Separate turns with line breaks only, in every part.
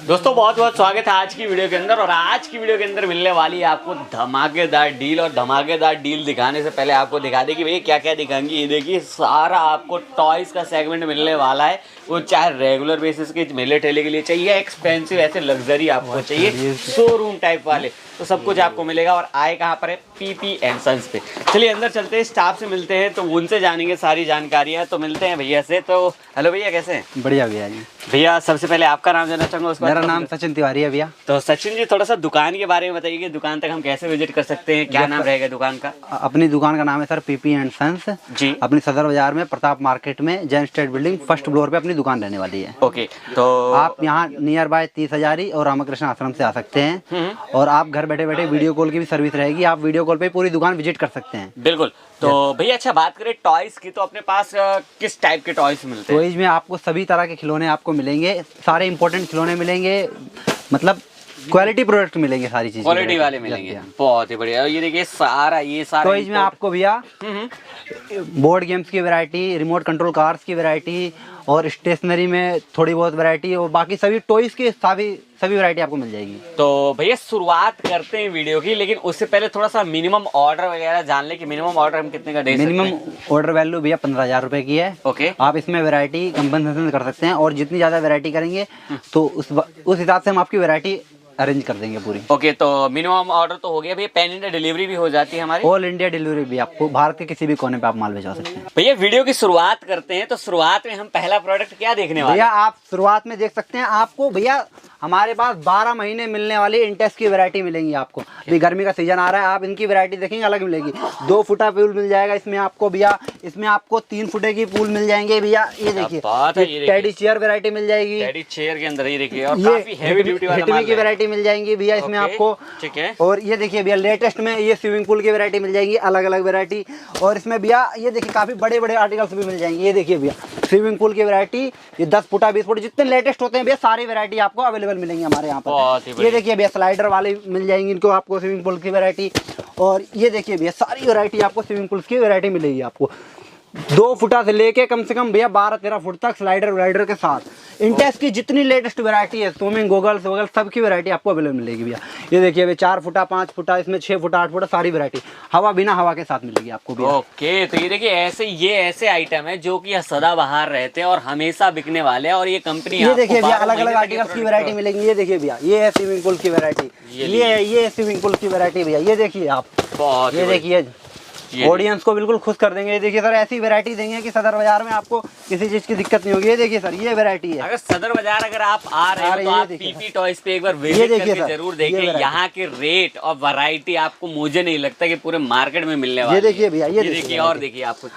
दोस्तों बहुत बहुत स्वागत है आज की वीडियो के अंदर। और आज की वीडियो के अंदर मिलने वाली है आपको धमाकेदार डील। और धमाकेदार डील दिखाने से पहले आपको दिखा दे कि भैया क्या क्या दिखाएंगे। ये देखिए सारा आपको टॉयज का सेगमेंट मिलने वाला है। वो चाहे रेगुलर बेसिस के मेले ठेले के लिए चाहिए, एक्सपेंसिव ऐसे लग्जरी आपको चाहिए, शोरूम टाइप वाले, तो सब कुछ आपको मिलेगा। और आए कहाँ पर है? PP एंड सन्स पे। चलिए अंदर चलते हैं, स्टाफ से मिलते हैं तो उनसे जानेंगे सारी जानकारियाँ। तो मिलते हैं भैया से। तो हेलो भैया, कैसे हैं?
बढ़िया भैया जी।
भैया सबसे पहले आपका नाम जानना चाहूँगा। उसका
मेरा नाम सचिन तिवारी है भैया।
तो सचिन जी थोड़ा सा दुकान के बारे में बताइए कि दुकान तक हम कैसे विजिट कर सकते हैं, क्या नाम रहेगा दुकान का?
अपनी दुकान का नाम है सर PP एंड सन्स
जी।
अपनी सदर बाजार में प्रताप मार्केट में Jain state building first floor पे अपनी दुकान रहने वाली है।
ओके, तो
आप यहाँ नियर बाय 30 हजारी और रामकृष्ण आश्रम से आ सकते हैं। और आप घर बैठे बैठे वीडियो कॉल की भी सर्विस रहेगी, आप वीडियो कॉल पे पूरी दुकान विजिट कर सकते हैं।
बिल्कुल। तो भैया अच्छा बात करें टॉयज की, तो अपने पास किस टाइप के टॉयज मिलते हैं?
टॉयज में आपको सभी तरह के खिलौने आपको मिलेंगे, सारे इंपॉर्टेंट खिलौने मिलेंगे, मतलब क्वालिटी प्रोडक्ट मिलेंगे, सारी चीजें
क्वालिटी वाले मिलेंगे। बहुत ही बढ़िया। ये देखिए ये सारा
टॉयज में आपको भैया बोर्ड गेम्स की वैरायटी, रिमोट कंट्रोल कार्स की वैरायटी और स्टेशनरी में थोड़ी बहुत वैरायटी और बाकी सभी टॉयज की सभी वैरायटी आपको मिल जाएगी।
तो भैया शुरुआत करते हैं वीडियो की, लेकिन उससे पहले थोड़ा सा मिनिमम ऑर्डर वगैरह जान ले कि मिनिमम ऑर्डर हम कितने का दे सकते हैं?
मिनिमम ऑर्डर वैल्यू भैया 15,000 रुपए की है।
ओके।
आप इसमें वैरायटी कंपनसेशन कर सकते हैं और जितनी ज्यादा वैरायटी करेंगे तो उस हिसाब से हम आपकी वैरायटी अरेंज कर देंगे पूरी।
ओके, तो मिनिमम ऑर्डर तो हो गया भैया। पैन इंडिया डिलीवरी भी हो जाती है हमारी?
ऑल इंडिया डिलीवरी भी, आपको भारत के किसी भी कोने पे आप माल भिजवा सकते हैं।
भैया वीडियो की शुरुआत करते हैं, तो शुरुआत में हम पहला प्रोडक्ट क्या देखने वाले
भैया
हैं?
आप शुरुआत में देख सकते हैं, आपको भैया हमारे पास 12 महीने मिलने वाली इंटेक्स की वैरायटी मिलेंगी आपको। अभी गर्मी का सीजन आ रहा है, आप इनकी वैरायटी देखेंगे अलग मिलेगी। 2 फुटा पूल मिल जाएगा इसमें आपको भैया, इसमें आपको 3 फुटे की पूल मिल जाएंगे भैया। ये देखिए टेडी चेयर वैरायटी मिल जाएगी।
टेडी चेयर के अंदर ये देखिए, और
ये
काफी हेवी ड्यूटी वाला माल
की वैरायटी मिल जाएंगी भैया इसमें आपको।
ठीक है।
और ये देखिए भैया लेटेस्ट में ये स्विमिंग पूल की वैरायटी मिल जाएंगी, अलग अलग वैरायटी। और इसमें भैया ये देखिए काफी बड़े बड़े आर्टिकल्स भी मिल जाएंगे। ये देखिए भैया स्विमिंग पूल की वैरायटी, ये 10 फुटा 20 फुट जितने लेटेस्ट होते हैं भैया सारी वैरायटी आपको अवेलेबल मिलेंगी हमारे यहाँ पर। ये देखिए भैया स्लाइडर वाले मिल जाएंगे इनको आपको, स्विमिंग पूल की वैरायटी। और ये देखिए भैया सारी वैरायटी आपको स्विमिंग पूल की वैरायटी मिलेगी आपको 2 फुटा से लेके कम से कम भैया 12-13 फुट तक स्लाइडर वाइडर के साथ। इंटेक्स की जितनी लेटेस्ट वैरायटी है, स्विमिंग गोगल्स वगैरह सबकी वैरायटी आपको अवेलेबल मिलेगी भैया। ये देखिए भैया 4 फुटा 5 फुटा, इसमें 6 फुटा 8 फुटा सारी वैरायटी हवा बिना हवा के साथ मिलेगी आपको भैया।
ओके, तो ये देखिए ऐसे आइटम है जो कि सदाबहार रहते हैं और हमेशा बिकने वाले हैं। और ये कंपनी
ये देखिए भैया अलग अलग आर्टिकल्स की वैरायटी मिलेंगी। ये देखिए भैया ये है स्विमिंग पूल की वैरायटी, ये स्विमिंग पूल की वैरायटी भैया। ये देखिए आप, ये देखिए ऑडियंस को बिल्कुल खुश कर देंगे। ये देखिए सर ऐसी वैरायटी देंगे कि सदर बाजार में आपको किसी चीज की दिक्कत नहीं होगी। ये देखिए सर ये वैरायटी है।
अगर सदर बाजार अगर आप आ रहे हो तो आप PP टॉयज पे एक बार विजिट करके जरूर देखें। यहाँ के रेट और वैरायटी आपको मुझे नहीं लगता कि पूरे मार्केट में मिलने वाले।
ये देखिए भैया ये
देखिए, और देखिए आपको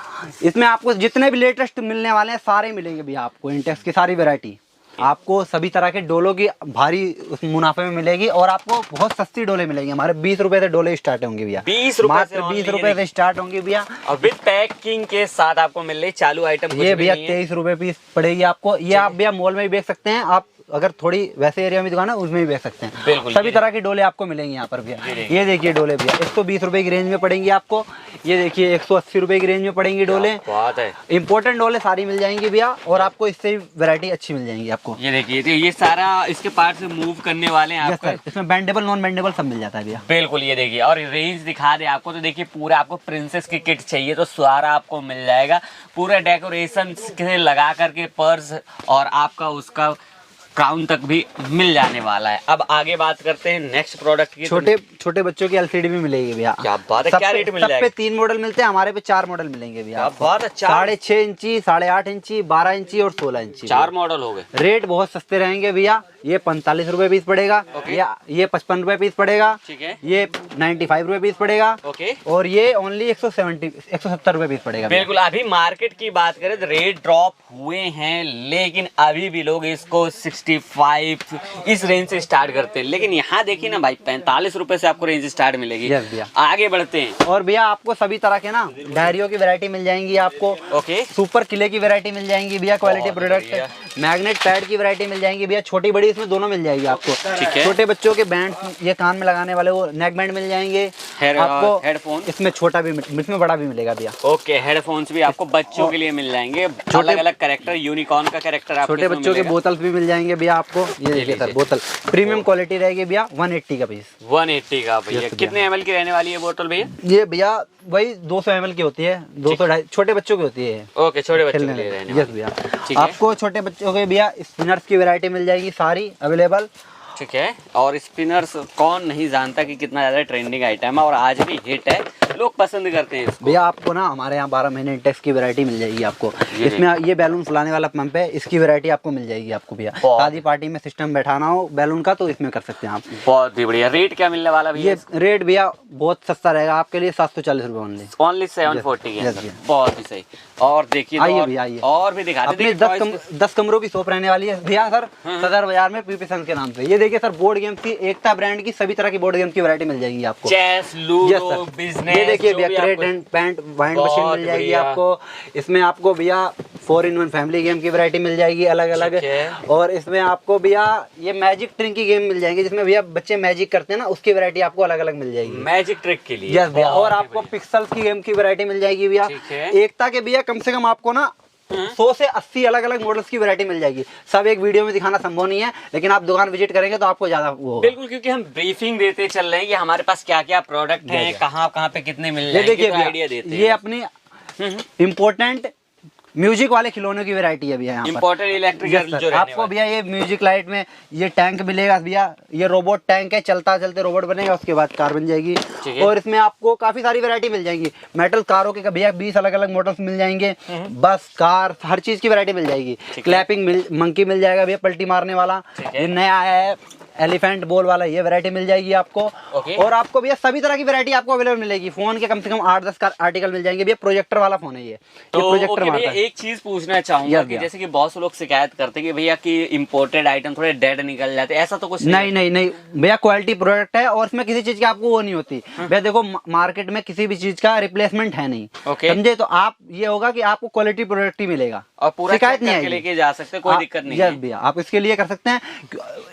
इसमें आपको जितने भी लेटेस्ट मिलने वाले हैं सारे मिलेंगे भैया आपको। इंटेक्स की सारी वैरायटी आपको सभी तरह के डोलों की भारी मुनाफे में मिलेगी और आपको बहुत सस्ती डोले मिलेंगी। हमारे 20 रुपए से डोले स्टार्ट होंगे भैया।
20 रुपए से
20 रुपए से स्टार्ट होंगी भैया।
और विद पैकिंग के साथ आपको मिल रही चालू आइटम।
ये भैया 23 रुपए पीस पड़ेगी आपको। ये आप भैया मॉल में भी बेच सकते हैं, आप अगर थोड़ी वैसे एरिया में दुकान है उसमें भी बेच सकते हैं। सभी तरह की डोले आपको मिलेंगे यहाँ पर भैया। ये देखिए डोले भैया 120 रुपए की रेंज में पड़ेंगी आपको। ये देखिए 180 रुपए की रेंज में पड़ेंगी डोले।
बात है,
इंपोर्टेंट डोले सारी मिल जाएंगी भैया और आपको इससे वैरायटी अच्छी मिल जाएंगी आपको।
ये देखिए ये सारा इसके पार्ट से मूव करने वाले हैं आपको।
इसमें बेंडेबल नॉन बेंडेबल सब मिल जाता है भैया।
बिल्कुल। ये देखिए और रेंज दिखा दे आपको, तो देखिए पूरा आपको प्रिंसेस की किट चाहिए तो सारा आपको मिल जाएगा। पूरा डेकोरेशन से लगा करके पर्स और आपका उसका क्राउन तक भी मिल जाने वाला है। अब आगे बात करते हैं नेक्स्ट प्रोडक्ट की।
छोटे बच्चों की LCD भी मिलेगी भैया।
क्या बात है, क्या रेट मिल जाएगा?
सब पे 3 मॉडल मिलते हैं, हमारे पे 4 मॉडल मिलेंगे भैया।
बहुत अच्छा।
6.5 इंची, 8.5 इंची, 12 इंची और 16 इंची
4 मॉडल हो गए।
रेट बहुत सस्ते रहेंगे भैया। ये 45 रुपए पीस पड़ेगा, ये 55 रुपए पीस पड़ेगा।
ठीक है।
ये 95 रुपए पीस पड़ेगा।
ओके।
और ये ओनली 170 रुपए पीस पड़ेगा।
बिल्कुल। अभी मार्केट की बात करें तो रेट ड्रॉप हुए हैं, लेकिन अभी भी लोग इसको 65 इस रेंज से स्टार्ट करते हैं। लेकिन यहाँ देखिए ना भाई 45 रुपए से आपको रेंज स्टार्ट मिलेगी। आगे बढ़ते हैं।
और भैया आपको सभी तरह के ना डायरियों की वैरायटी मिल जाएंगी आपको।
ओके।
सुपर किले की वैरायटी मिल जाएंगी भैया, क्वालिटी प्रोडक्ट। मैग्नेट पैड की वैरायटी मिल जाएंगी भैया, छोटी बड़ी इसमें दोनों मिल जाएगी आपको।
ठीक है।
छोटे बच्चों के बैंड, ये कान में लगाने वाले वो नेक बैंड मिल जाएंगे आपको।
हेडफोन
इसमें छोटा भी, इसमें बड़ा भी मिलेगा भैया।
ओके, हेडफोन्स भी आपको बच्चों के लिए मिल जाएंगे, अलग अलग कैरेक्टर, यूनिकॉर्न का कैरेक्टर आपको
छोटे बच्चों के बोतल भी मिल जाएंगे भैया आपको। ये देखिए सर, बोतल प्रीमियम क्वालिटी रहेगी भैया, 180 का पीस।
180 का भैया। कितने ml की रहने वाली है बोतल भैया?
ये भैया वही 200 ml की होती है, 200 छोटे बच्चों की होती है।
ओके, छोटे बच्चों के लिए रहने
यस भैया। आपको छोटे बच्चों के भैया स्पिनर्स की वैरायटी मिल जाएगी सारी अवेलेबल।
ठीक है। और स्पिनर्स कौन नहीं जानता कि कितना ज़्यादा ट्रेंडिंग आइटम है और आज भी हिट है, लोग पसंद करते हैं इसको।
भैया आपको ना हमारे यहाँ 12 महीने इंटेक्स की वैरायटी मिल जाएगी आपको। इसमें ये बैलून फुलाने वाला पंप है, इसकी वैरायटी आपको मिल जाएगी आपको भैया। शादी पार्टी में सिस्टम बैठाना हो बैलून का तो इसमें कर सकते हैं आप।
बहुत ही बढ़िया। रेट क्या मिलने वाला भैया?
ये रेट भैया बहुत सस्ता रहेगा आपके लिए, 740 रुपये ओनली।
ओनली 740 के अंदर। बहुत ही सही। और देखिए
आइए भैया, आइए
और भी दिखा
अपने 10 कमरों की शॉप रहने वाली है भैया सर, सदर बाजार में पीपी संघ के नाम से। ये देखिए सर, बोर्ड गेम्स की एकता ब्रांड की सभी तरह की बोर्ड गेम की वैरायटी मिल जाएगी आपको।
Chess, ludo, business.
ये देखिए भैया, crate and paint wind machine मिल जाएगी आपको। इसमें आपको भैया 4-in-1 फैमिली गेम की वैरायटी मिल जाएगी अलग अलग। और इसमें आपको भैया ये मैजिक ट्रिक की गेम मिल जाएंगे, जिसमें भैया बच्चे मैजिक करते हैं ना, उसकी वैरायटी आपको अलग अलग मिल जाएगी
मैजिक ट्रिक के लिए।
यस भैया। और आपको पिक्सल्स की गेम की वैरायटी मिल जाएगी भैया। एकता के भैया कम से कम आपको ना 100 से 80 अलग अलग मॉडल्स की वैरायटी मिल जाएगी। सब एक वीडियो में दिखाना संभव नहीं है, लेकिन आप दुकान विजिट करेंगे तो आपको ज्यादा वो
बिल्कुल, क्योंकि हम ब्रीफिंग देते चल रहे हैं कि हमारे पास क्या क्या प्रोडक्ट हैं, कहाँ कहाँ पे कितने मिल जाएंगे,
देखिए
आइडिया देते हैं।
ये अपनी इम्पोर्टेंट म्यूजिक वाले खिलौनों की वैरायटी है भैया यहाँ पर।
इम्पोर्टेंट इलेक्ट्रिकल जो
आपको भैया ये म्यूजिक लाइट में ये टैंक मिलेगा भैया। ये रोबोट टैंक है, चलता चलते रोबोट बनेगा, उसके बाद कार बन जाएगी। और इसमें आपको काफी सारी वैरायटी मिल जाएगी। मेटल कारों के भैया 20 अलग अलग मॉडल्स मिल जाएंगे। बस, कार, हर चीज की वैरायटी मिल जाएगी। क्लैपिंग मंकी मिल जाएगा भैया, पलटी मारने वाला। ये नया आया है एलिफेंट बॉल वाला, ये वैरायटी मिल जाएगी आपको। और आपको भैया सभी तरह की वैरायटी आपको अवेलेबल मिलेगी। फोन के कम से कम 8-10 आर्टिकल मिल जाएंगे भैया। प्रोजेक्टर वाला फोन है ये।
तो
प्रोजेक्टर
भैया एक चीज पूछना चाहूंगा कि जैसे कि बहुत से लोग शिकायत करते हैं कि भैया कि इम्पोर्टेड आइटम थोड़े डेड निकल जाते हैं, ऐसा तो कुछ
नहीं भैया, क्वालिटी प्रोडक्ट है और इसमें किसी चीज की आपको वो नहीं होती भैया। देखो मार्केट में किसी भी चीज का रिप्लेसमेंट है नहीं, समझे? तो आप ये होगा कि आपको क्वालिटी प्रोडक्ट ही मिलेगा
और पूरा
शिकायत नहीं आएगी।
लेके जा सकते, कोई दिक्कत नहीं है
भैया। आप इसके लिए कर सकते हैं,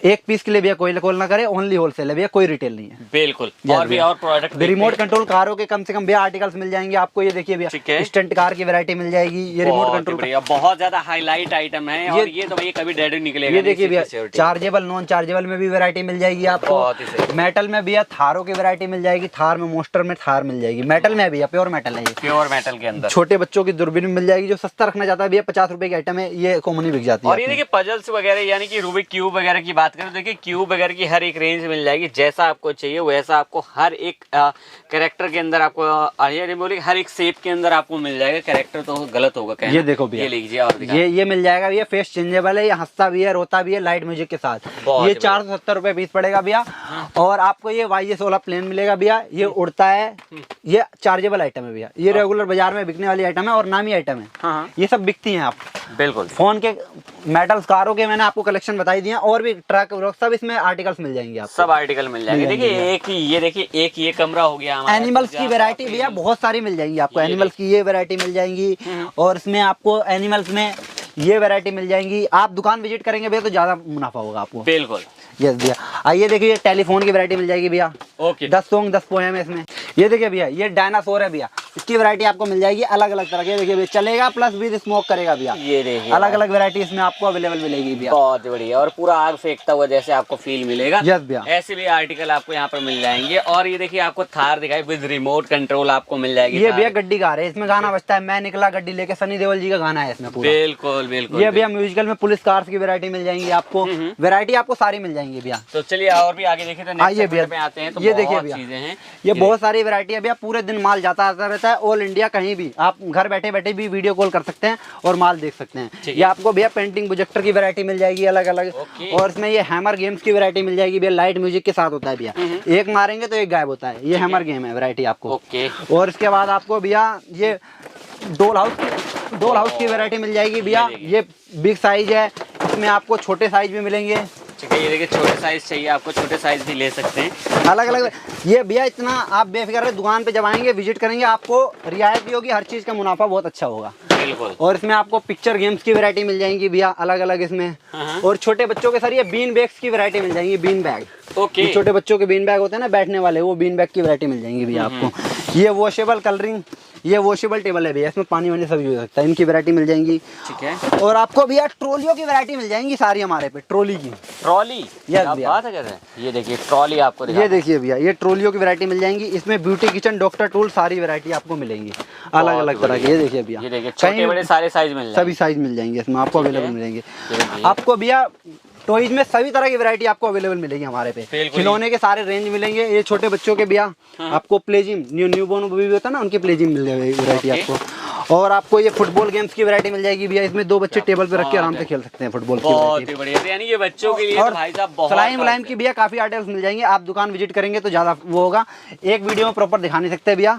एक पीस के लिए भैया कोई कॉल ना करे, ओनली होलसेल है भैया, कोई रिटेल नहीं है।
बिल्कुल। और भी और प्रोडक्ट
रिमोट कंट्रोल कारों के कम से कम भैया आर्टिकल्स मिल जाएंगे आपको। ये देखिए भैया, स्टंट कार की वैरायटी मिल जाएगी। ये रिमोट कंट्रोल
बहुत ज्यादा हाईलाइट आइटम है और ये तो भैया कभी डेड निकलेगा।
ये देखिए भैया, चार्जेबल नॉन चार्जेबल में भी वैरायटी मिल जाएगी आपको। मेटल में भैया थारों की वैरायटी मिल जाएगी। थार में, मोस्टर में थार मिल जाएगी। मेटल में भैया प्योर मेटल है ये,
प्योर मेटल के अंदर।
छोटे बच्चों की दूरबीन मिल जाएगी। जो सस्ता रखना चाहता है भैया, 50 रुपए की आइटम है, ये कॉमन ही बिक जाती है।
और ये देखिए पजल्स वगैरह यानी कि रूबिक क्यूब वगैरह की बात करें तो देखिए क्यूब वगैरह की हर एक रेंज मिल जाएगी। जैसा आपको चाहिए वैसा आपको हर एक कैरेक्टर के अंदर आपको बोलिए हर एक शेप के अंदर आपको मिल जाएगा। कैरेक्टर तो गलत होगा कहना।
ये देखो भैया,
ये लीजिए और
ये मिल जाएगा भैया। फेस चेंजेबल है, ये हंसता भी है, रोता भी है, लाइट म्यूजिक के साथ। ये 470 रुपए पीस पड़ेगा भैया। और आपको ये YS16 प्लेन मिलेगा भैया। ये उड़ता है, ये चार्जेबल आइटम है भैया। ये रेगुलर बाजार में बिकने वाली आइटम है और नामी आइटम है। ये सब बिकती हैं आप।
बिल्कुल।
फोन के, मेटल कारों के मैंने आपको कलेक्शन बताई दिए, और भी ट्रक सब इसमें आर्टिकल्स मिल जाएंगे आपको।
सब आर्टिकल मिल जाएंगे। देखिए एक ये देखिए एक ये कमरा हो गया हमारा।
एनिमल्स की वैरायटी भैया बहुत सारी मिल जाएंगी आपको। एनिमल्स की ये वैरायटी मिल जाएंगी और इसमें आपको एनिमल्स में ये वैरायटी मिल जाएंगी। आप दुकान विजिट करेंगे भैया तो ज्यादा मुनाफा होगा आपको।
बिल्कुल।
यस भैया। आइए देखिए, टेलीफोन की वैरायटी मिल जाएगी भैया।
ओके।
10 सॉन्ग 10 पोएम है इसमें। ये देखिए भैया, ये डायनासोर है भैया। इसकी वैरायटी आपको मिल जाएगी अलग अलग तरह की। देखिए भैया, चलेगा प्लस भी स्मोक करेगा भैया।
ये देखिए
अलग अलग वैरायटी इसमें आपको अवेलेबल मिलेगी भैया।
बहुत बढ़िया। और पूरा आग फेंकता हुआ जैसे आपको फील मिलेगा।
यस भैया।
ऐसे भी आर्टिकल आपको यहाँ पर मिल जाएंगे। और ये देखिए आपको थार दिखाई विद रिमोट कंट्रोल आपको मिल जाएगी।
ये भैया गड्डी कार है, इसमें गाना बजता है, मैं निकला गड्डी लेके, सनी देओल जी का गाना है इसमें पूरा।
बिल्कुल बिल्कुल।
ये भैया म्यूजिकल में पुलिस कार्स की वैरायटी मिल जाएंगी आपको। वैरायटी आपको सारी मिल जाएंगी भैया।
तो चलिए और भी आगे देखें तो
आइए भैया,
पे आते हैं तो
ये देखिए
बहुत
भैया,
चीजें हैं।
ये बहुत सारी वैरायटी है भैया। पूरे दिन माल जाता आता रहता है, ऑल इंडिया कहीं भी। आप घर बैठे बैठे भी वीडियो कॉल कर सकते हैं और माल देख सकते हैं। ये आपको भैया पेंटिंग प्रोजेक्टर की वैरायटी मिल जाएगी अलग अलग। और इसमें ये हैमर गेम्स की वैरायटी मिल जाएगी भैया। लाइट म्यूजिक के साथ होता है भैया। एक मारेंगे तो एक गायब होता है। ये हैमर गेम है वैरायटी आपको। और इसके बाद आपको भैया ये डोल हाउस की वैरायटी मिल जाएगी भैया। ये बिग साइज है, इसमें आपको छोटे साइज भी मिलेंगे।
ठीक है, ये देखिए छोटे साइज चाहिए आपको, छोटे साइज भी ले सकते हैं।
अलग अलग ये भैया इतना आप बेफिक्र रहे, दुकान पे जब आएंगे विजिट करेंगे आपको रियायत भी होगी, हर चीज़ का मुनाफा बहुत अच्छा होगा।
बिल्कुल।
और इसमें आपको पिक्चर गेम्स की वैरायटी मिल जाएंगी भैया अलग अलग इसमें।
हाँ।
और छोटे बच्चों के सर ये बीन बैग्स की वैरायटी मिल जाएंगी, बीन बैग।
ओके।
छोटे बच्चों के बीन बैग होते हैं ना बैठने वाले, वो बीन बैग की वैरायटी मिल जाएंगी भैया आपको। ये वॉशेबल कलरिंग, ये वॉशेबल टेबल है भैया, इसमें पानी वानी सब यूज हो सकता है, इनकी वैरायटी मिल जाएंगी।
ठीक है।
और आपको भैया ट्रॉलियों की वैरायटी मिल जाएंगी सारी हमारे पे, ट्रॉली की।
ट्रॉली, क्या
भैया।
बात है कहते हैं। ये देखिए ट्रॉली आपको
ये देखिए भैया, ये ट्रॉलियों की वैरायटी मिल जाएंगी, इसमें ब्यूटी किचन डॉक्टर टूल सारी वैरायटी आपको मिलेंगी अलग अलग तरह की। ये देखिए भैया,
ये देखिए छोटे बड़े सारे साइज मिल जाएंगे,
सभी साइज मिल जाएंगे इसमें आपको अवेलेबल मिलेंगे।
देखिए।
आपको भैया टॉयज में सभी तरह की वैरायटी आपको अवेलेबल मिलेगी हमारे पे।
बिल्कुल।
खिलौने के सारे रेंज मिलेंगे। ये छोटे बच्चों के भैया आपको प्लेजिम, न्यू बोर्न बेबी होता है ना, उनके प्लेजिम मिल जाएगी वैरायटी आपको। और आपको ये फुटबॉल गेम्स की वैरायटी मिल जाएगी भैया, इसमें दो बच्चे टेबल पे रख के आराम से खेल सकते हैं फुटबॉल की
बहुत
वैरायटी।
ही बढ़िया, यानी ये बच्चों के लिए तो भाई साहब बहुत
सलाइम वलाइम की भैया काफी आर्टिकल्स मिल जाएंगे। आप दुकान विजिट करेंगे तो ज्यादा वो होगा, एक वीडियो में प्रॉपर दिखा नहीं सकते भैया।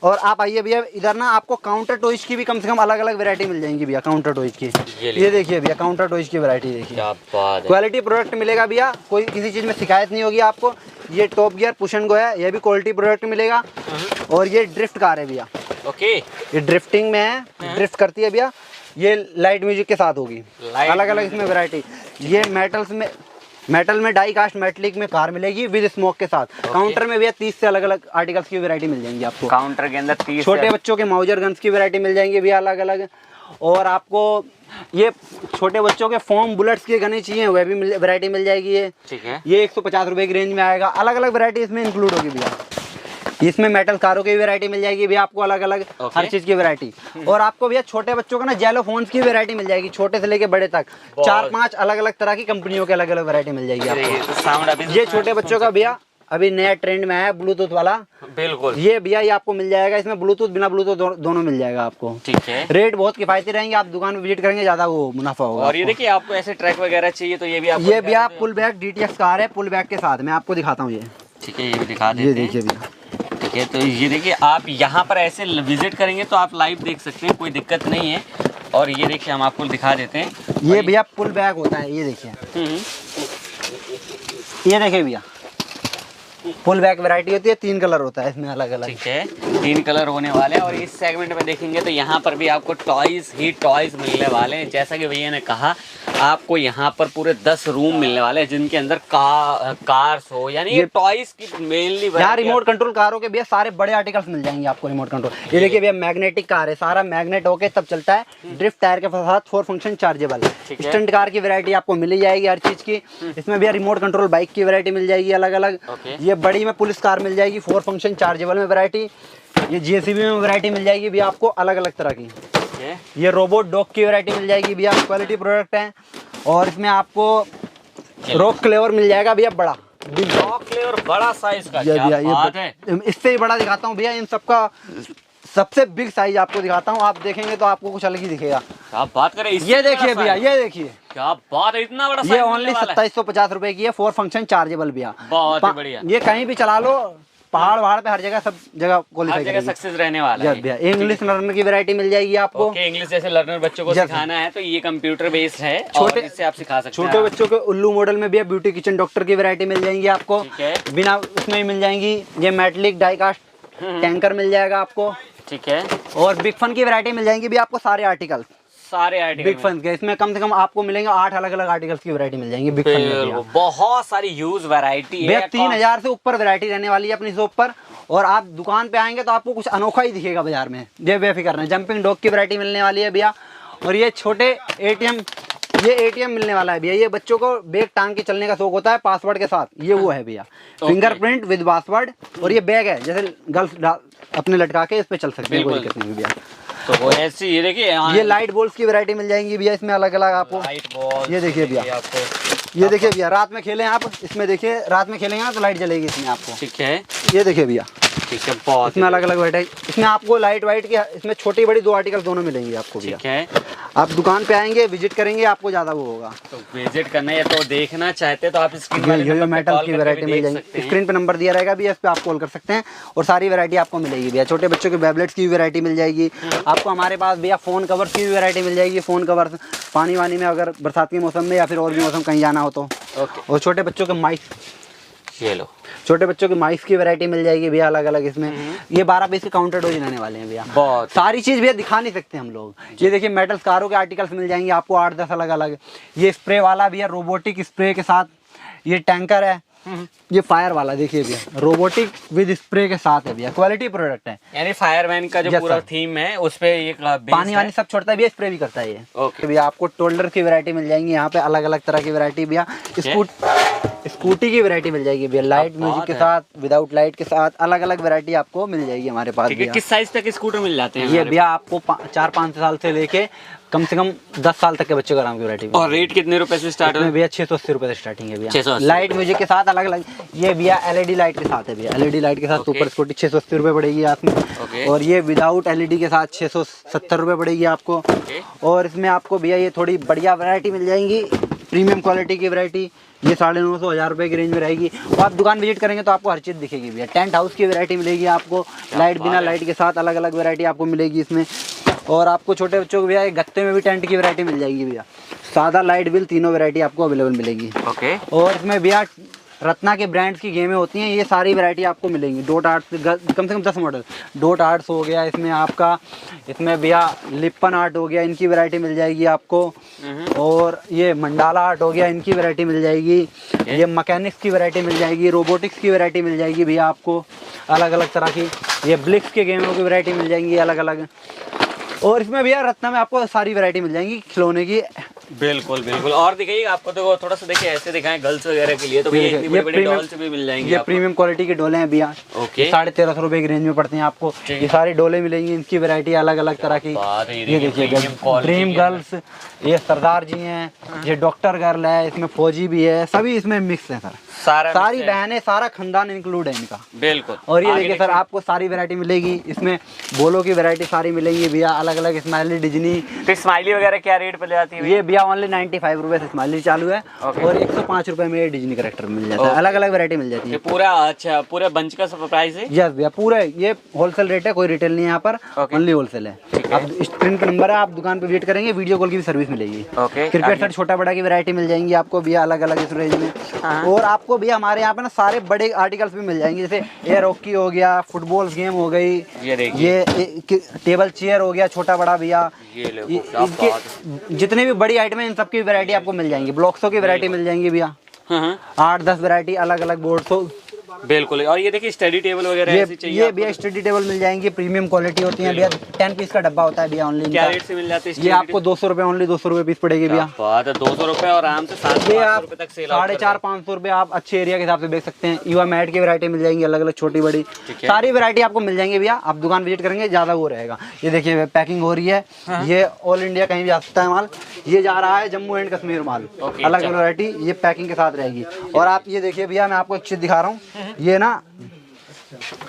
और आप आइए भैया इधर ना, आपको काउंटर टॉयज की भी कम से कम अलग अलग वैरायटी मिल जाएंगी भैया, काउंटर टॉयज की। ये देखिए भैया काउंटर टॉयज की वैरायटी देखिए,
क्या बात है।
क्वालिटी प्रोडक्ट मिलेगा भैया, कोई किसी चीज में शिकायत नहीं होगी आपको। ये top gear push and go है, ये भी क्वालिटी प्रोडक्ट मिलेगा। और ये ड्रिफ्ट कार है भैया,
ओके।
ये ड्रिफ्टिंग में है, ड्रिफ्ट करती है भैया, ये लाइट म्यूजिक के साथ होगी, अलग अलग इसमें वैरायटी। ये मेटल में डाई कास्ट मेटलिक में कार मिलेगी विद स्मोक के साथ। काउंटर में भैया 30 से अलग अलग आर्टिकल्स की वैरायटी मिल जाएंगी आपको।
काउंटर के अंदर 30
छोटे बच्चों के माउजर गन्स की वैरायटी मिल जाएंगी भैया अलग अलग। और आपको ये छोटे बच्चों के फोम बुलेट्स के गने चाहिए, वह भी वैरायटी मिल जाएगी। ये
ठीक है,
ये 150 रुपए की रेंज में आएगा, अलग अलग वैरायटी इसमें इंक्लूड होगी भैया। इसमें मेटल कारों की वैरायटी मिल जाएगी भैया आपको अलग अलग, हर चीज की वैरायटी। और आपको भैया छोटे बच्चों का ना जेलो फोन्स की वैरायटी मिल जाएगी, छोटे से लेके बड़े तक 4-5 अलग अलग तरह की कंपनियों के अलग अलग वैरायटी मिल जाएगी आपको। ये छोटे बच्चों का भैया अभी नया ट्रेंड में आया ब्लूटूथ वाला,
बिल्कुल।
ये भैया ये आपको मिल जाएगा, इसमें ब्लूटूथ बिना ब्लूटूथ दोनों मिल जाएगा आपको।
ठीक है,
रेट बहुत किफायती रहेंगे, आप दुकान में विजिट करेंगे ज्यादा वो मुनाफा होगा।
और ये देखिए आपको ऐसे ट्रैक वगैरह चाहिए तो ये भी आपको,
ये भैया पुल बैक DTX कार है, पुल बैक के साथ मैं आपको दिखाता हूँ। ये
ठीक है, ये भी दिखा देते
ये
हैं।
देखिए भैया,
ठीक है, तो ये देखिए आप यहाँ पर ऐसे विजिट करेंगे तो आप लाइव देख सकते हैं, कोई दिक्कत नहीं है। और ये देखिए हम आपको दिखा देते हैं,
ये भैया पुल बैक होता है, ये देखिए, ये देखिए भैया फुल बैक वैरायटी होती है, 3 कलर होता है इसमें अलग अलग।
ठीक है, 3 कलर होने वाले हैं। और इस सेगमेंट में देखेंगे तो यहाँ पर भी आपको टॉयज ही टॉयज मिलने वाले हैं। जैसा कि भैया ने कहा, आपको यहाँ पर पूरे 10 रूम मिलने वाले हैं जिनके अंदर कार्स हो, यानी ये टॉयज की मेनली।
यहाँ रिमोट कंट्रोल कारों के भैया सारे बड़े आर्टिकल्स मिल जाएंगे आपको रिमोट कंट्रोल। ये देखिए भैया मैग्नेटिक कार है, सारा मैग्नेट होके तब चलता है, ड्रिफ्ट टायर के साथ 4 फंक्शन चार्जेबल। स्टंट कार की वैरायटी आपको मिल जाएगी हर चीज की। इसमें भैया रिमोट कंट्रोल बाइक की वैरायटी मिल जाएगी अलग अलग। ये बड़ी में पुलिस कार मिल जाएगी, 4 फंक्शन चार्जेबल में वैरायटी। ये JCB में वैरायटी मिल जाएगी भैया आपको अलग अलग तरह की। ये रोबोट डॉग की वैरायटी मिल जाएगी भैया, क्वालिटी प्रोडक्ट है। और इसमें आपको रॉक क्लेवर मिल जाएगा भैया, बड़ा
रॉक क्लेवर बड़ा साइज का।
ये भैया
बात है।
इससे ही बड़ा दिखाता हूँ भैया, इन सबका सबसे बिग साइज आपको दिखाता हूँ, आप देखेंगे तो आपको कुछ अलग ही दिखेगा।
आप बात करें,
ये देखिए भैया, ये देखिए
क्या बात है, इतना बड़ा
ये ओनली 2750 रुपए की है, 4 फंक्शन चार्जेबल भैया।
बहुत ही बढ़िया।
ये कहीं भी चला लो, पहाड़ वहाड़ पे हर जगह सब जगह
हर जगह सक्सेस रहने वाला है
भैया। इंग्लिश लर्नर की वैरायटी मिल जाएगी आपको।
इंग्लिश जैसे लर्नर बच्चों को सिखाना है तो ये कंप्यूटर बेस्ड है,
छोटे
इससे आप सिखा सकते हैं।
छोटे बच्चों के उल्लू मॉडल में भी ब्यूटी किचन डॉक्टर की वैरायटी मिल जाएंगी आपको, बिना उसमें ही मिल जाएंगी। ये मेटलिक डाई कास्ट टैंकर मिल जाएगा आपको।
ठीक है,
और बिग फन की वैरायटी मिल जाएंगी भी आपको, सारे आर्टिकल बिग फन के। इसमें कम से कम आपको मिलेंगे 8 अलग अलग आर्टिकल्स की वैरायटी मिल जाएंगी बिग फन में।
बहुत सारी यूज वैरायटी है,
3000 से ऊपर वैरायटी रहने वाली है अपनी शॉप पर। और आप दुकान पे आएंगे तो आपको कुछ अनोखा ही दिखेगा बाजार में, ये बेफिक्र है। जंपिंग डॉग की वैरायटी मिलने वाली है भैया। और ये छोटे ATM, ये ATM मिलने वाला है भैया। ये बच्चों को बैग टांग के चलने का शौक होता है पासवर्ड के साथ, ये वो है भैया, फिंगरप्रिंट विद पासवर्ड। और ये बैग है जैसे गर्ल्स अपने लटका के इस पे चल सकते हैं, कोई दिक्कत नहीं भैया।
तो वो ऐसी ये देखिए,
ये लाइट बॉल्स की वैरायटी मिल जाएंगी भैया इसमें अलग अलग आपको।
लाइट बॉल,
ये देखिए भैया, ये देखिए भैया, रात में खेलें आप, इसमें देखिए रात में खेलेंगे ना तो लाइट जलेगी इसमें आपको।
ठीक है,
ये देखिए भैया,
ठीक है, बहुत
इसमें अलग अलग वैरायटी, इसमें आपको लाइट वाइट की, इसमें छोटी बड़ी 2 आर्टिकल दोनों मिलेंगे आपको भैया।
ठीक है,
आप दुकान पे आएंगे, विजिट करेंगे, आपको ज़्यादा वो होगा।
तो विजिट करना है तो देखना चाहते तो आप स्क्रीन
ये मेटल की वैरायटी मिल जाएगी, स्क्रीन पे नंबर दिया रहेगा भैया, इस पे आप कॉल कर सकते हैं और सारी वैरायटी आपको मिलेगी भैया। छोटे बच्चों के बेबलेट्स की वैरायटी मिल जाएगी आपको हमारे पास भैया। फ़ोन कवर्स की भी वैरायटी मिल जाएगी, फ़ोन कवर्स पानी वानी में अगर बरसात के मौसम में या फिर और भी मौसम कहीं जाना हो तो।
ओके,
और छोटे बच्चों के माइक,
ये लो,
छोटे बच्चों के माइक्स की वैरायटी मिल जाएगी भैया अलग अलग। इसमें ये 12 पीस के काउंटर डोज आने वाले हैं भैया।
बहुत
सारी चीज़ भैया दिखा नहीं सकते हम लोग। ये देखिए मेटल कारों के आर्टिकल्स मिल जाएंगे आपको 8-10 अलग अलग। ये स्प्रे वाला भैया रोबोटिक स्प्रे के साथ, ये टैंकर है, ये फायर वाला देखिए भैया, रोबोटिक विद स्प्रे के साथ है भैया, क्वालिटी प्रोडक्ट है।
यानी फायरमैन का जो
Yes,
पूरा
sir.
थीम है उस पे ये
पानी वानी सब छोड़ता है भैया, स्प्रे भी करता है ये।
ओके,
भैया आपको टोल्डर की वैरायटी मिल जाएंगी यहाँ पे, अलग अलग तरह की वैरायटी भैया। स्कूटी की वैरायटी मिल जाएगी भैया, लाइट म्यूजिक के साथ, विदाउट लाइट के साथ, अलग अलग वैरायटी आपको मिल जाएगी हमारे पास
ठीक है।
भैया।
किस साइज तक स्कूटर मिल जाते हैं
ये
हमारे
भैया आपको 4-5 साल से लेके कम से कम 10 साल तक के बच्चों को आराम की वैरायटी।
और रेट कितने रुपए से स्टार्ट है
भैया 680 रुपए से स्टार्टिंग है भैया।
680
लाइट म्यूजिक के साथ अलग अलग। ये भैया एलईडी लाइट के साथ है भैया, एलईडी लाइट के साथ
Okay.
सुपर स्कूटी 680 रुपए पड़ेगी आपको।
Okay.
और ये विदाउट एलईडी के साथ 670 रुपए पड़ेगी आपको।
Okay.
और इसमें आपको भैया ये थोड़ी बढ़िया वैरायटी मिल जाएंगी, प्रीमियम क्वालिटी की वैरायटी, ये 950-1000 रुपए की रेंज में रहेगी। और आप दुकान विजिट करेंगे तो आपको हर चीज़ दिखेगी भैया। टेंट हाउस की वैरायटी मिलेगी आपको, लाइट बिना लाइट के साथ अलग अलग वैरायटी आपको मिलेगी इसमें। और आपको छोटे बच्चों को भैया गत्ते में भी टेंट की वैरायटी मिल जाएगी भैया, सादा लाइट बिल, तीनों वैरायटी आपको अवेलेबल मिलेगी।
ओके,
और इसमें भैया रत्ना के ब्रांड्स की गेमें होती हैं, ये सारी वैरायटी आपको मिलेंगी। डॉट आर्ट्स कम से कम 10 मॉडल, डॉट आर्ट्स हो गया इसमें आपका, इसमें भैया लिप्पन आर्ट हो गया, इनकी वैरायटी मिल जाएगी आपको। और ये मंडाला आर्ट हो गया, इनकी वैरायटी मिल जाएगी। ये मैकेनिक्स की वैरायटी मिल जाएगी, रोबोटिक्स की वैरायटी मिल जाएगी भैया आपको अलग अलग तरह की। ये ब्लिक्स के गेमों की वैरायटी मिल जाएंगी अलग अलग। और इसमें भैया रत्ना में आपको सारी वैरायटी मिल जाएंगी खिलौने की।
बिल्कुल बिल्कुल। और दिखाइए आपको तो थोड़ा सा देखिए ऐसे दिखाएं गर्ल्स वगैरह के लिए, तो भैया इतनी बड़ी बड़ी डॉल्स भी मिल जाएंगी।
ये प्रीमियम क्वालिटी के डोले हैं भैया।
ओके,
1350 रुपए की रेंज में पड़ते हैं आपको। ये सारी डोले मिलेंगी, इनकी वैरायटी अलग अलग तरह की। ये देखिए ड्रीम गर्ल्स, ये सरदार जी हैं, ये डॉक्टर गर्ल है, इसमें फौजी भी है, सभी इसमें मिक्स है सर। सारी बहनें, सारा खानदान इंक्लूड है इनका।
बिल्कुल।
और ये देखिए सर आपको सारी वैरायटी मिलेगी इसमें, बोलो की वैरायटी सारी मिलेंगी भैया अलग अलग। स्माइली डिज्नी,
तो स्माइली वगैरह क्या रेट पे ले जाती है?
ये भैया ओनली 95 रुपए से स्माइली चालू है। और 105 रुपए में डिज्नी करेक्टर मिल जाता है, अलग अलग वैरायटी मिल जाती है।
पूरा अच्छा पूरा बंच का प्राइस है?
यस भैया पूरा ये होलसेल रेट है, कोई रिटेल नहीं है यहाँ पर, ओनली होलसेल है। आप स्क्रीन पे नंबर है, आप दुकान पे विजिट करेंगे, वीडियो कॉल की भी सर्विस मिलेगी। क्रिकेट सेट छोटा बड़ा की वैरायटी मिल जाएंगी आपको भैया अलग अलग इस रेंज में। और आपको भैया हमारे यहाँ पे ना सारे बड़े आर्टिकल्स भी मिल जाएंगे, जैसे एयर हॉकी हो गया, फुटबॉल गेम हो गई, ये टेबल चेयर हो गया छोटा बड़ा भैया। इनके जितने भी बड़ी आइटम है इन सबकी वैरायटी आपको मिल जाएंगी। ब्लॉक्सों की वैरायटी मिल जाएंगी भैया, 8-10 वैरायटी अलग अलग बोर्ड।
बिल्कुल। और ये देखिए स्टडी टेबल वगैरह ऐसी चाहिए
ये भैया स्टडी टेबल मिल जाएंगी, प्रीमियम क्वालिटी होती है भैया। 10 पीस का डब्बा होता है भैया ऑनलाइन।
क्या रेट से मिल जाते हैं?
ये आपको 200 रुपए, ओनली 200 रुपए पीस पड़ेगी भैया।
बात है 200 रुपए और आराम से 700 रुपए तक सेल।
450-500 रुपए आप अच्छे एरिया के हिसाब से बेच सकते हैं। युवा मैट की वैरायटी मिल जाएंगी अलग अलग छोटी बड़ी, सारी वैरायटी आपको मिल जाएंगी भैया। आप दुकान विजिट करेंगे ज्यादा वो रहेगा। ये देखिए पैकिंग हो रही है, ये ऑल इंडिया कहीं भी आ सकता है माल। ये जा रहा है जम्मू एंड कश्मीर माल, अलग अलग वैरायटी ये पैकिंग के साथ रहेगी। और आप ये देखिए भैया, मैं आपको एक चीज दिखा रहा हूँ, ये ना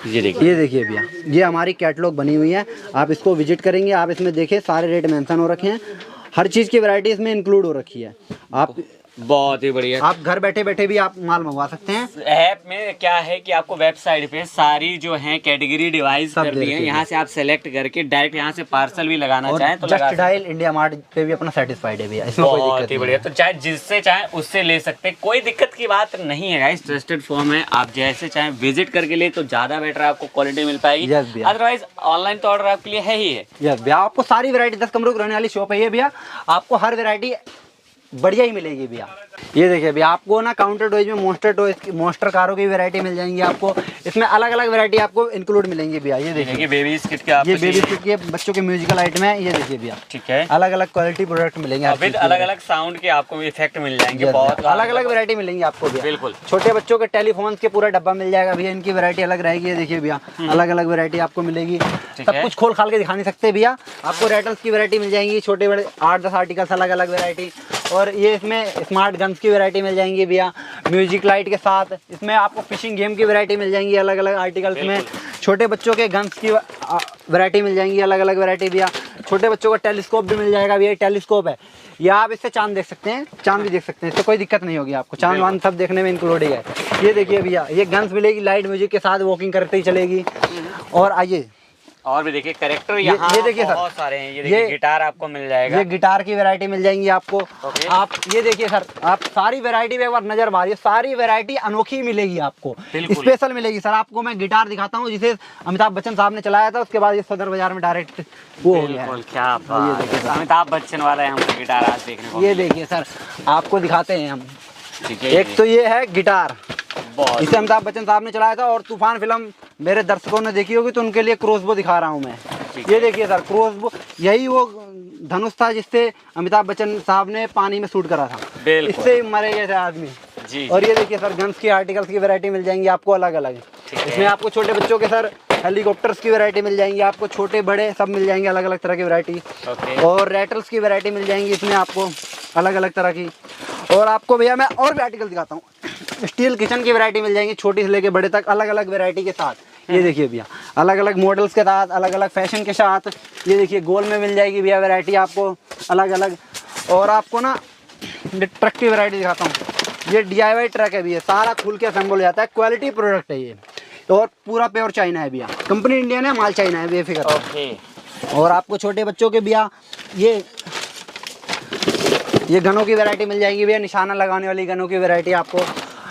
ये देखिए भैया, ये हमारी कैटलॉग बनी हुई है। आप इसको विजिट करेंगे, आप इसमें देखिए सारे रेट मेंशन हो रखे हैं, हर चीज़ की वैरायटी इसमें इंक्लूड हो रखी है। आप
बहुत ही बढ़िया,
आप घर बैठे बैठे भी आप माल मंगवा सकते हैं।
ऐप में क्या है कि आपको वेबसाइट पे सारी जो है कैटेगरी डिवाइस कर दी है, यहाँ से आप सेलेक्ट करके डायरेक्ट यहाँ से पार्सल भी लगाना चाहें तो
जस्ट डायल इंडिया मार्ट पे भी अपना सेटिस्फाइड है भैया, इसमें कोई दिक्कत नहीं है।
तो चाहे जिससे चाहे उससे ले सकते हैं, कोई दिक्कत की बात नहीं है गाइस। ट्रस्टेड फॉर्म है, आप जैसे चाहे विजिट करके ले तो ज्यादा बेटर आपको क्वालिटी मिल पाएगी। अदरवाइज ऑनलाइन तो ऑर्डर आपके लिए है ही है।
यस भैया, आपको सारी वैरायटी 10 कमरों की रहने वाली शॉप है ये भैया, आपको हर वैरायटी बढ़िया ही मिलेगी भैया। ये देखिए भैया, आपको ना काउंटर टॉयज में मोस्टर कारों की वैरायटी मिल जाएंगी आपको, इसमें अलग अलग वैरायटी आपको इंक्लूड मिलेंगी भैया। ये देखिए बेबी किट के, ये बेबी किट के बच्चों के म्यूजिकल आइटम है। ये देखिए भैया, ठीक है, अलग अलग क्वालिटी प्रोडक्ट मिलेंगे,
अलग अलग साउंड के आपको इफेक्ट मिल जाएंगे, बहुत
अलग अलग वैरायटी मिलेंगी आपको भैया। बिल्कुल, छोटे बच्चों के टेलीफोन के पूरा डब्बा मिल जाएगा भैया, इनकी वैरायटी अलग रहेगी। ये देखिए भैया, अलग अलग वैरायटी आपको मिलेगी, सब कुछ खोल खाल के दिखा नहीं सकते भैया। आपको रेटल्स की वैरायटी मिल जाएंगी, छोटे बड़े 8-10 आर्टिकल्स अलग अलग वैरायटी। और ये इसमें स्मार्ट गन्स की वैरायटी मिल जाएंगी भैया, म्यूजिक लाइट के साथ। इसमें आपको फिशिंग गेम की वैरायटी मिल जाएंगी अलग अलग आर्टिकल्स में। छोटे बच्चों के गन्स की वैरायटी मिल जाएंगी, अलग अलग वैरायटी भैया। छोटे बच्चों का टेलीस्कोप भी मिल जाएगा भैया, टेलीस्कोप है या आप इससे चांद देख सकते हैं, चांद भी देख सकते हैं, इससे कोई दिक्कत नहीं होगी आपको, चांद वांद सब देखने में इंक्लूड है। ये देखिए भैया, ये गन्स मिलेगी, लाइट म्यूजिक के साथ वॉकिंग करते ही चलेगी। और आइए
और भी देखिए करेक्टर यहाँ
ये देखिए सर,
बहुत सारे हैं। ये देखिए गिटार आपको मिल जाएगा,
ये गिटार की वैरायटी मिल जाएंगी आपको। आप ये देखिए सर, आप सारी वैरायटी में एक बार नजर मारिए, सारी वैरायटी अनोखी मिलेगी आपको, स्पेशल मिलेगी सर। आपको मैं गिटार दिखाता हूँ जिसे अमिताभ बच्चन साहब ने चलाया था, उसके बाद ये सदर बाजार में डायरेक्ट वो हो गया है।
क्या बात है, अमिताभ बच्चन वाला है हमको गिटार आज देखने को।
ये देखिए सर, आपको दिखाते हैं हम। एक तो ये है गिटार, इसे अमिताभ बच्चन साहब ने चलाया था, और तूफान फिल्म मेरे दर्शकों ने देखी होगी तो उनके लिए क्रॉसबो दिखा रहा हूँ मैं। ये देखिए सर, क्रॉसबो, यही वो धनुष था जिससे अमिताभ बच्चन साहब ने पानी में शूट करा था, इससे मरे गए थे आदमी जी। और ये देखिए सर, गन्स की आर्टिकल्स की वैरायटी मिल जाएंगी आपको अलग अलग। इसमें आपको छोटे बच्चों के सर हेलीकॉप्टर्स की वैरायटी मिल जाएंगी आपको, छोटे बड़े सब मिल जाएंगे, अलग अलग तरह की वैरायटी। और रैटल्स की वैरायटी मिल जाएंगी इसमें आपको अलग अलग तरह की। और आपको भैया मैं और भी आर्टिकल दिखाता हूँ, स्टील किचन की वैरायटी मिल जाएंगी, छोटी से लेके बड़े तक, अलग अलग वैरायटी के साथ। ये देखिए भैया, अलग अलग मॉडल्स के साथ, अलग अलग फैशन के साथ। ये देखिए गोल में मिल जाएगी भैया वैरायटी आपको अलग अलग। और आपको ना ट्रक की वैरायटी दिखाता हूँ। ये DIY ट्रक है भैया, सारा खुल के असेंबल हो जाता है, क्वालिटी प्रोडक्ट है ये, और पूरा प्योर चाइना है भैया, कंपनी इंडियन है, माल चाइना है, बेफिक्र। और आपको छोटे बच्चों के भैया ये गनों की वैरायटी मिल जाएगी भैया, निशाना लगाने वाली गनों की वैरायटी आपको।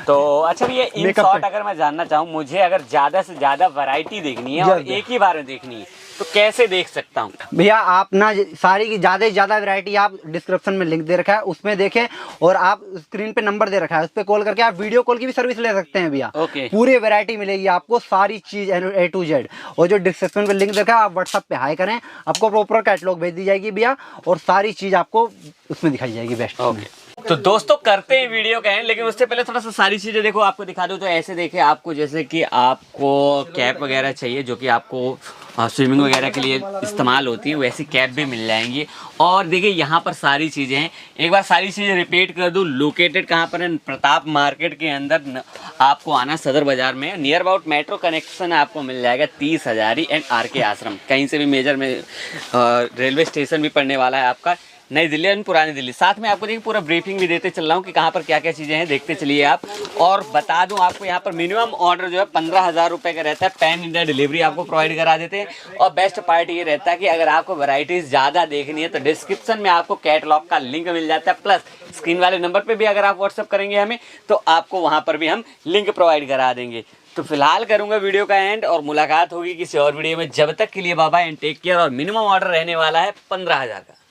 तो अच्छा भैया, इन शॉर्ट अगर मैं जानना चाहूँ, मुझे अगर ज़्यादा से ज़्यादा वैरायटी देखनी है और एक ही बार में देखनी है तो कैसे देख सकता हूँ
भैया? आप ना सारी की ज़्यादा से ज़्यादा वैरायटी आप डिस्क्रिप्शन में लिंक दे रखा है, उसमें देखें, और आप स्क्रीन पे नंबर दे रखा है, उस पर कॉल करके आप वीडियो कॉल की भी सर्विस ले सकते हैं भैया। पूरी वैरायटी मिलेगी आपको, सारी चीज़ A to Z। और जो डिस्क्रिप्शन पे लिंक दे रखा है, आप व्हाट्सअप पे हाई करें, आपको प्रॉपर कैटलॉग भेज दी जाएगी भैया, और सारी चीज़ आपको उसमें दिखाई जाएगी बेस्ट।
तो दोस्तों करते हैं वीडियो का एंड, लेकिन उससे पहले थोड़ा सा सारी चीज़ें देखो आपको दिखा दूँ। तो ऐसे देखे आपको, जैसे कि आपको कैप वगैरह चाहिए जो कि आपको स्विमिंग वगैरह के लिए इस्तेमाल होती है, वैसी कैप भी मिल जाएंगी। और देखिए यहाँ पर सारी चीज़ें हैं, एक बार सारी चीज़ें रिपीट कर दूँ। लोकेटेड कहाँ पर है? प्रताप मार्केट के अंदर आपको आना सदर बाज़ार में, नियर अबाउट मेट्रो कनेक्शन आपको मिल जाएगा 30 हज़ारी एंड RK आश्रम, कहीं से भी मेजर में रेलवे स्टेशन भी पड़ने वाला है आपका, नई दिल्ली एंड पुरानी दिल्ली। साथ में आपको देखिए पूरा ब्रीफिंग भी देते चल रहा हूँ कि कहाँ पर क्या क्या चीज़ें हैं, देखते चलिए आप। और बता दूँ आपको, यहाँ पर मिनिमम ऑर्डर जो है 15,000 रुपये का रहता है, पैन इंडिया डिलीवरी आपको प्रोवाइड करा देते हैं। और बेस्ट पार्ट ये रहता है कि अगर आपको वैराइटीज़ ज़्यादा देखनी है तो डिस्क्रिप्शन में आपको कैटलॉग का लिंक मिल जाता है, प्लस स्क्रीन वाले नंबर पर भी अगर आप व्हाट्सअप करेंगे हमें तो आपको वहाँ पर भी हम लिंक प्रोवाइड करा देंगे। तो फिलहाल करूंगा वीडियो का एंड, और मुलाकात होगी किसी और वीडियो में। जब तक के लिए bye bye and take care. और मिनिमम ऑर्डर रहने वाला है 15,000 का।